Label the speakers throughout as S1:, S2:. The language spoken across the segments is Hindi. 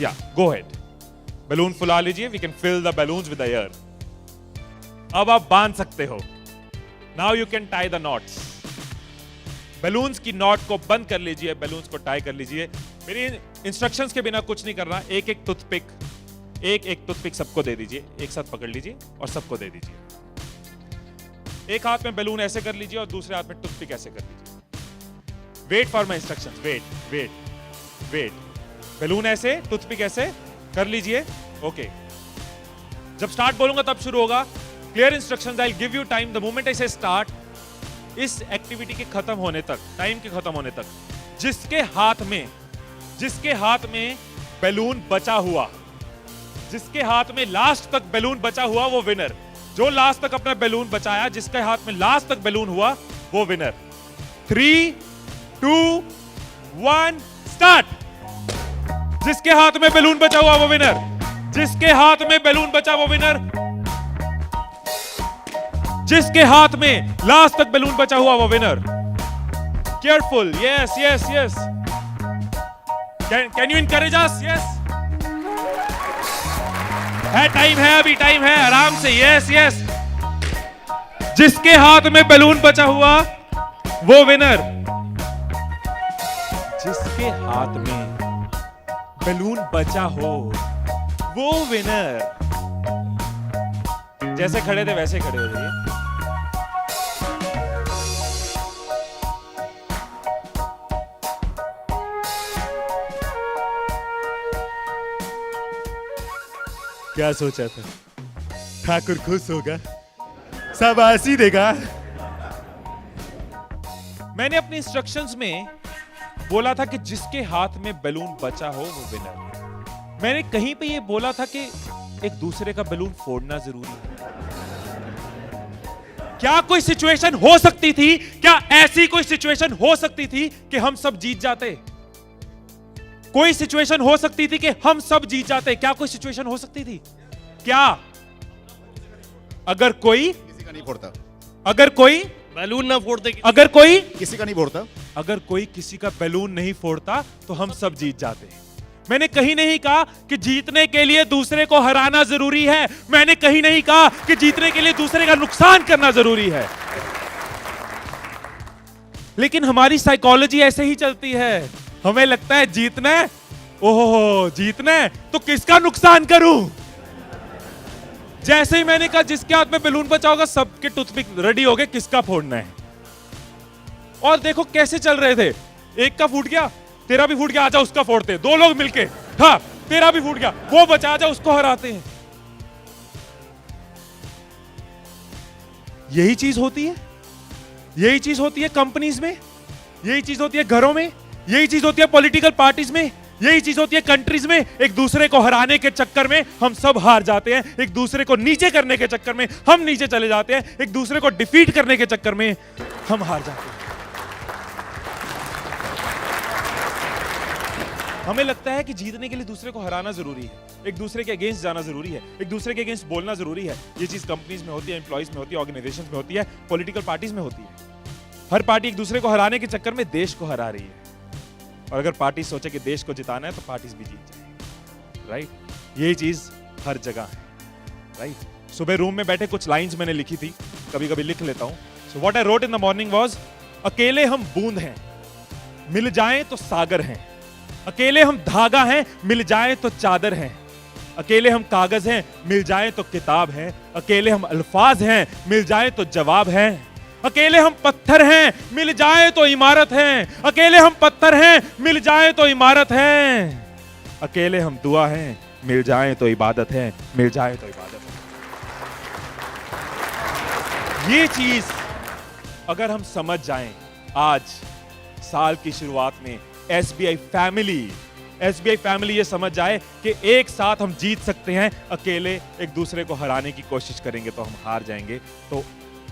S1: या गो हेड, बैलून फुला लीजिए, we can fill the balloons with air. अब आप बांध सकते हो। Now you can tie the knots. Balloons की नॉट को बंद कर लीजिए, बैलून्स को टाई कर लीजिए। मेरी इंस्ट्रक्शंस के बिना कुछ नहीं करना। एक एक टूथपिक सबको दे दीजिए, एक साथ पकड़ लीजिए और सबको दे दीजिए। एक हाथ में बैलून ऐसे कर लीजिए और दूसरे हाथ में टूथपिक ऐसे कर लीजिए। Wait for my instructions, wait wait wait. Balloon ऐसे, टूथपिक ऐसे कर लीजिए। ओके, जब स्टार्ट बोलूंगा तब शुरू होगा। Clear instructions, I will give you time the moment I से स्टार्ट। इस एक्टिविटी के खत्म होने तक, टाइम के खत्म होने तक, जिसके हाथ में बैलून बचा हुआ, जिसके हाथ में लास्ट तक बैलून बचा हुआ वो विनर। जो लास्ट तक अपना बैलून बचाया, जिसके हाथ में लास्ट तक बैलून हुआ वो विनर। 3, 2, 1 स्टार्ट। जिसके हाथ में बैलून बचा हुआ वो विनर, जिसके हाथ में बैलून बचा वो विनर, जिसके हाथ में लास्ट तक बैलून बचा हुआ वो winner. Careful, yes yes yes. Can you encourage us? Yes, है टाइम है, अभी टाइम है, आराम से। Yes yes. जिसके हाथ में बैलून बचा हुआ वो विनर, जिसके हाथ में बैलून बचा हो वो विनर। जैसे खड़े थे वैसे खड़े हो जाइए। क्या सोचा था? ठाकुर खुश होगा, शाबाशी देगा। मैंने अपने इंस्ट्रक्शंस में बोला था कि जिसके हाथ में बैलून बचा हो वो विनर। मैंने कहीं पे ये बोला था कि एक दूसरे का बैलून फोड़ना जरूरी है। क्या कोई सिचुएशन हो सकती थी, क्या ऐसी कोई सिचुएशन हो सकती थी कि हम सब जीत जाते? कोई सिचुएशन हो सकती थी कि हम सब जीत जाते? क्या कोई सिचुएशन हो सकती थी? क्या? अगर कोई
S2: किसी का नहीं फोड़ता,
S1: अगर कोई
S3: बैलून ना फोड़ते,
S1: अगर कोई
S2: किसी का नहीं फोड़ता,
S1: अगर कोई किसी का बैलून नहीं फोड़ता तो हम सब जीत जाते। मैंने कहीं नहीं कहा कि जीतने के लिए दूसरे को हराना जरूरी है। मैंने कहीं नहीं कहा कि जीतने के लिए दूसरे का नुकसान करना जरूरी है। लेकिन हमारी साइकोलॉजी ऐसे ही चलती है। हमें लगता है जीतना है, ओहो जीतना है तो किसका नुकसान करूं। जैसे ही मैंने कहा जिसके हाथ में बैलून बचा होगा, सबके टूथपिक रेडी हो गए, किसका फोड़ना है। और देखो कैसे चल रहे थे। एक का फूट गया, तेरा भी फूट गया, आजा उसका फोड़ते। दो लोग मिलके, हाँ तेरा भी फूट गया, वो बचा, आजा उसको हराते हैं। यही चीज होती है, यही चीज होती है कंपनीज में, यही चीज होती है घरों में, यही चीज होती है पॉलिटिकल पार्टीज में, यही चीज होती है कंट्रीज में। एक दूसरे को हराने के चक्कर में हम सब हार जाते हैं। एक दूसरे को नीचे करने के चक्कर में हम नीचे चले जाते हैं। एक दूसरे को डिफीट करने के चक्कर में हम हार जाते हैं। हमें लगता है कि जीतने के लिए दूसरे को हराना जरूरी है, एक दूसरे के अगेंस्ट जाना जरूरी है, एक दूसरे के अगेंस्ट बोलना जरूरी है। ये चीज कंपनीज में होती है, एम्प्लॉइज में होती है, ऑर्गेनाइजेशंस में होती है, पॉलिटिकल पार्टीज में होती है। हर पार्टी एक दूसरे को हराने के चक्कर में देश को हरा रही है। और अगर पार्टी सोचे कि देश को जिताना है तो पार्टीज भी जीत जाएंगी, राइट। यही चीज हर जगह है, राइट। सुबह रूम में बैठे कुछ लाइंस मैंने लिखी थी, कभी कभी लिख लेता हूं। So what I wrote in the morning was, अकेले हम बूंद हैं, मिल जाएं तो सागर हैं। अकेले हम धागा हैं, मिल जाएं तो चादर हैं। अकेले हम कागज हैं, मिल जाएं तो किताब हैं। अकेले हम अल्फाज हैं, मिल जाएं तो जवाब हैं। अकेले हम पत्थर हैं, मिल जाएं तो इमारत हैं। अकेले हम पत्थर हैं, मिल जाएं तो इमारत हैं। अकेले हम दुआ हैं, मिल जाएं तो इबादत है, मिल जाएं तो इबादत है। ये चीज अगर हम समझ जाएं आज साल की शुरुआत में, एसबीआई फैमिली ये समझ जाए कि एक साथ हम जीत सकते हैं, अकेले एक दूसरे को हराने की कोशिश करेंगे तो हम हार जाएंगे। तो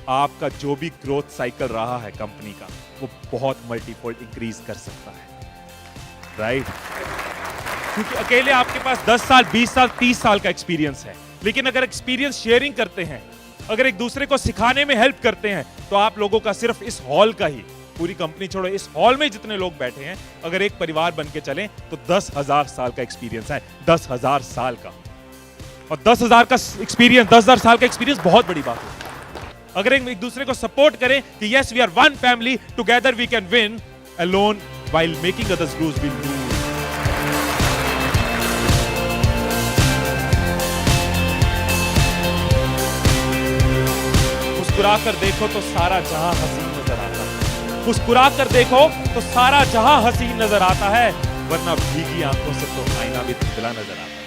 S1: आपका जो भी ग्रोथ साइकिल रहा है कंपनी का, वो बहुत मल्टीफोल्ड इंक्रीज कर सकता है, राइट। क्योंकि अकेले आपके पास 10 साल, 20 साल, 30 साल का एक्सपीरियंस है, लेकिन अगर एक्सपीरियंस शेयरिंग करते हैं, अगर एक दूसरे को सिखाने में हेल्प करते हैं, तो आप लोगों का सिर्फ इस हॉल का ही पूरी कंपनी छोड़ो, इस हॉल में जितने लोग बैठे हैं, अगर एक परिवार बन के चलें तो 10,000 साल का एक्सपीरियंस है, 10,000 साल का। और 10,000 का एक्सपीरियंस, 10,000 साल का एक्सपीरियंस बहुत बड़ी बात है। अगर एक दूसरे को सपोर्ट करें कि yes we are one family, together we can win, alone while making others lose will lose. मुस्कुरा कर देखो तो सारा जहां हसीन नजर आता है, मुस्कुरा कर देखो तो सारा जहां हसीन नजर आता है, वरना भीगी आंखों से तो आईना भी धुंधला नजर आता है।